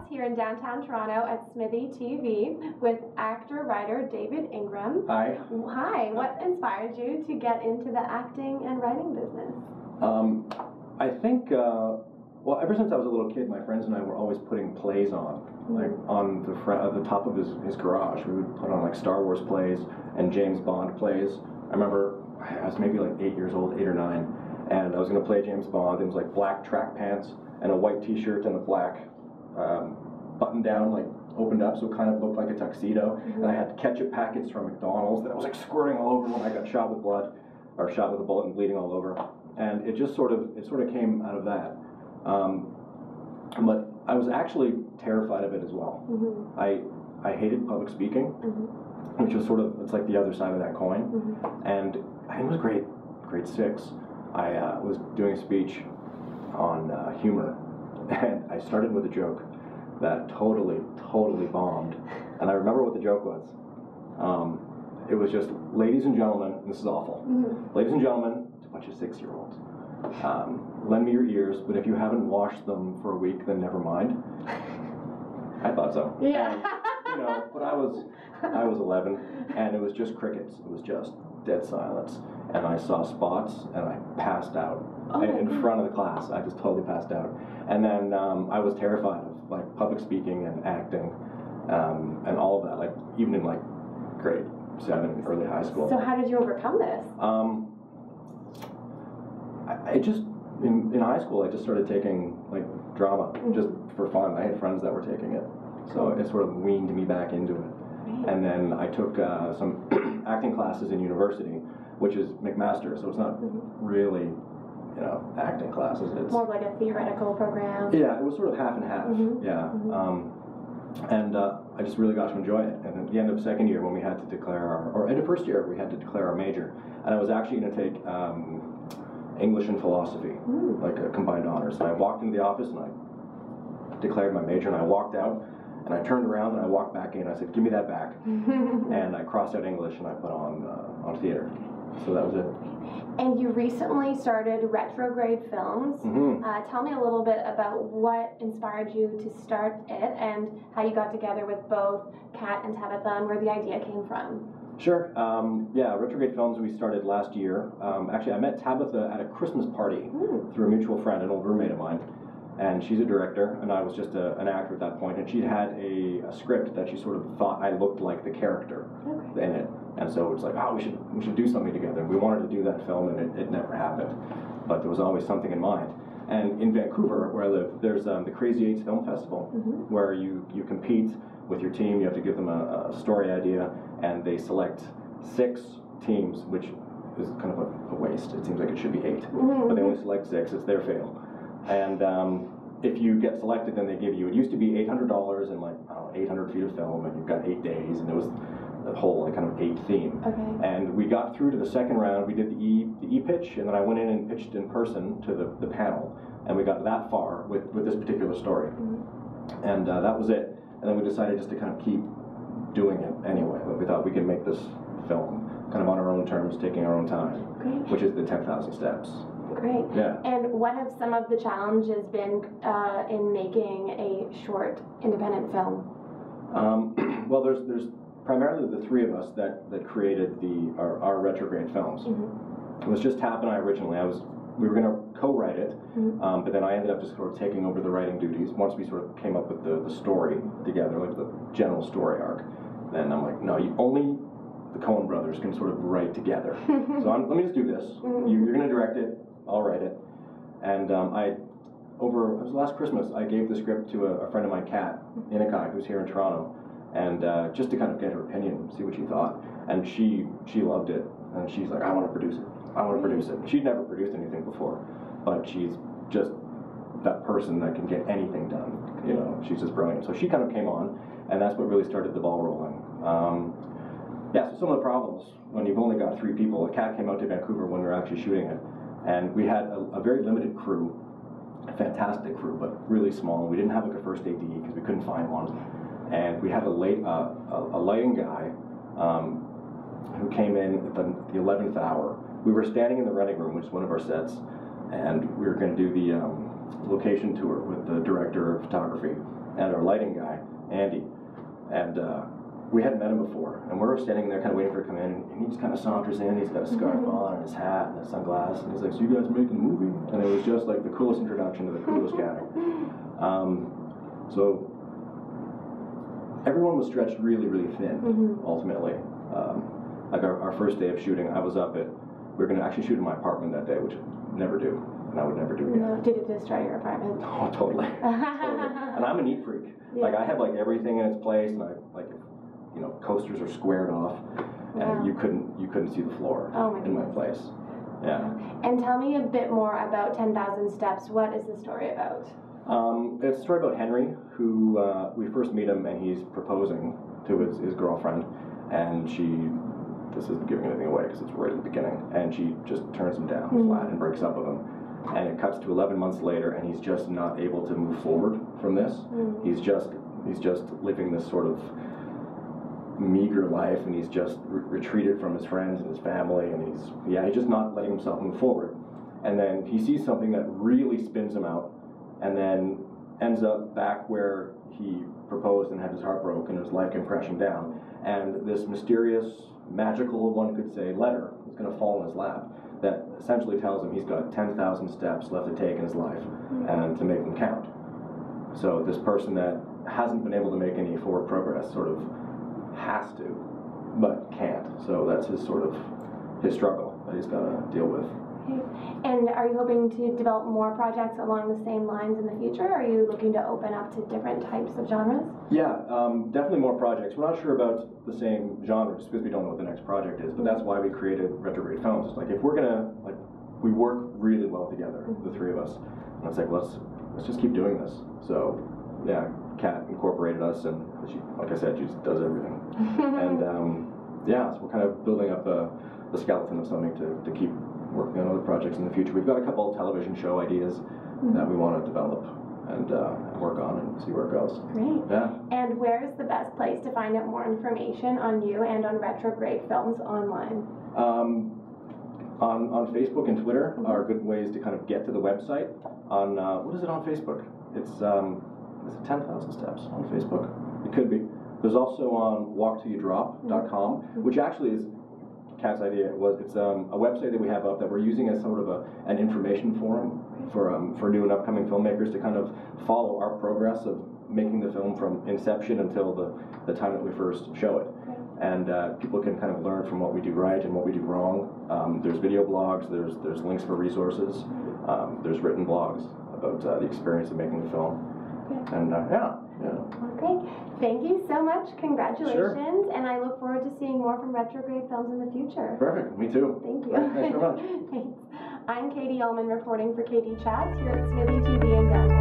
Spots here in downtown Toronto at SMITHEE TV with actor-writer David Ingram. Hi. Hi. What inspired you to get into the acting and writing business? I think, well, ever since I was a little kid, my friends and I were always putting plays on, like on the top of his garage. We would put on like Star Wars plays and James Bond plays. I remember I was maybe like 8 years old, 8 or 9, and I was going to play James Bond. It was like black track pants and a white T-shirt and a black button down, like opened up, so it kind of looked like a tuxedo. And I had ketchup packets from McDonald's that I was like squirting all over when I got shot with blood, or shot with a bullet and bleeding all over. And it just sort of came out of that. But I was actually terrified of it as well. I hated public speaking, which was sort of, it's like the other side of that coin. And I think it was grade 6. I was doing a speech on humor, and I started with a joke that totally bombed. And I remember what the joke was. It was just, ladies and gentlemen, and this is awful. Ladies and gentlemen, it's a bunch of 6-year-olds. Lend me your ears, but if you haven't washed them for a week, then never mind. I thought so. Yeah. And, you know, but I was 11, and it was just crickets. It was just dead silence. And I saw spots, and I passed out in front of the class. I just totally passed out. And then I was terrified of like public speaking and acting, and all of that. Like even in like grade 7, early high school. So how did you overcome this? I just in high school I just started taking like drama just for fun. I had friends that were taking it, so it sort of weaned me back into it. And then I took some acting classes in university, which is McMaster, so it's not really, you know, acting classes. It's more like a theoretical program. Yeah, it was sort of half and half. Yeah. And I just really got to enjoy it. And at the end of second year, when we had to declare or end of first year, we had to declare our major. And I was actually going to take English and philosophy, like a combined honors. And I walked into the office and I declared my major, and I walked out, and I turned around and I walked back in. I said, "Give me that back." And I crossed out English and I put on theater. So that was it. And you recently started Retrograde Films. Tell me a little bit about what inspired you to start it and how you got together with both Kat and Tabitha and where the idea came from. Sure. Yeah, Retrograde Films we started last year. Actually, I met Tabitha at a Christmas party through a mutual friend, an old roommate of mine. And she's a director, and I was just an actor at that point. And she had a script that she sort of thought I looked like the character in it. And so it was like, oh, we should do something together. We wanted to do that film, and it never happened. But there was always something in mind. And in Vancouver, where I live, there's the Crazy 8 Film Festival, where you compete with your team. You have to give them a story idea, and they select 6 teams, which is kind of a waste. It seems like it should be 8, but they only select 6. It's their fail. And if you get selected, then they give you, it used to be $800 and like, I don't know, 800 feet of film, and you've got 8 days, and it was the whole like kind of 8 theme. And we got through to the second round. We did the e-pitch, and then I went in and pitched in person to the panel, and we got that far with this particular story. And that was it. And then we decided just to kind of keep doing it anyway. But we thought we could make this film kind of on our own terms, taking our own time, which is the 10,000 steps. Great. Yeah. And what have some of the challenges been in making a short independent film? Well, there's primarily the 3 of us that created our Retrograde Films. It was just Tab and I originally. We were going to co-write it, but then I ended up just sort of taking over the writing duties. Once we sort of came up with the story together, like the general story arc, then I'm like, no, only the Coen brothers can sort of write together. So let me just do this. You're going to direct it. I'll write it. And it was last Christmas, I gave the script to a friend of mine, Kat Inikai, who's here in Toronto, and just to kind of get her opinion, see what she thought. And she loved it, and she's like, I want to produce it. I want to produce it. She'd never produced anything before, but she's just that person that can get anything done. You know, she's just brilliant. So she kind of came on, and that's what really started the ball rolling. Yeah, so some of the problems, when you've only got 3 people, Kat came out to Vancouver when we were actually shooting it, and we had a very limited crew, a fantastic crew, but really small. We didn't have like a first AD because we couldn't find one. And we had a lighting guy who came in at the 11th hour. We were standing in the running room, which is one of our sets, and we were going to do the location tour with the director of photography. and our lighting guy, Andy. And we hadn't met him before, and we were standing there kind of waiting for him to come in, and he just kind of saunters in. He's got a scarf on and his hat and his sunglasses, and he's like, "So you guys making a movie?" And it was just like the coolest introduction to the coolest guy. So everyone was stretched really, really thin, ultimately. Like our first day of shooting, I was up at, we were going to actually shoot in my apartment that day, which I never do, and I would never do again. No. Did it destroy your apartment? Oh, totally. Totally. And I'm a neat freak. Yeah. Like I have like everything in its place, and I like, you know, coasters are squared off, and you couldn't see the floor in my place. Yeah. And tell me a bit more about 10,000 Steps. What is the story about? It's a story about Henry, who we first meet him, and he's proposing to his girlfriend, and this isn't giving anything away because it's right at the beginning, and she just turns him down flat and breaks up with him. And it cuts to 11 months later, and he's just not able to move forward from this. He's just living this sort of meager life, and he's just retreated from his friends and his family, and he's just not letting himself move forward. And then he sees something that really spins him out, and then ends up back where he proposed and had his heart broken, and his life came crashing down, and this mysterious, magical, one could say, letter is going to fall in his lap that essentially tells him he's got 10,000 steps left to take in his life, and to make them count. So this person that hasn't been able to make any forward progress sort of has to, but can't. So that's his struggle that he's got to deal with. Okay. And are you hoping to develop more projects along the same lines in the future? Or are you looking to open up to different types of genres? Yeah, definitely more projects. We're not sure about the same genre just because we don't know what the next project is, but that's why we created Retrograde Films. It's like, if we're gonna, like, we work really well together, the three of us, and it's like, let's just keep doing this. So yeah, Kat incorporated us, and she, like I said, she just does everything. And yeah, so we're kind of building up the skeleton of something to keep working on other projects in the future. We've got a couple of television show ideas that we want to develop and work on and see where it goes. Great. Yeah. And where is the best place to find out more information on you and on Retrograde Films online? On Facebook and Twitter are good ways to kind of get to the website. On what is it on Facebook? It's is it 10,000 Steps on Facebook? It could be. There's also on walktillyouDrop.com, which actually is Kat's idea. It's a website that we have up that we're using as sort of an information forum for new and upcoming filmmakers to kind of follow our progress of making the film from inception until the time that we first show it. And people can kind of learn from what we do right and what we do wrong. There's video blogs, there's links for resources, there's written blogs about the experience of making the film. And yeah. Okay, thank you so much. Congratulations. Sure. And I look forward to seeing more from Retrograde Films in the future. Perfect, me too. Thank you. Thanks very much. Thanks. I'm Katie Uhlmann reporting for KD Chats here at SMITHEE TV in Granville.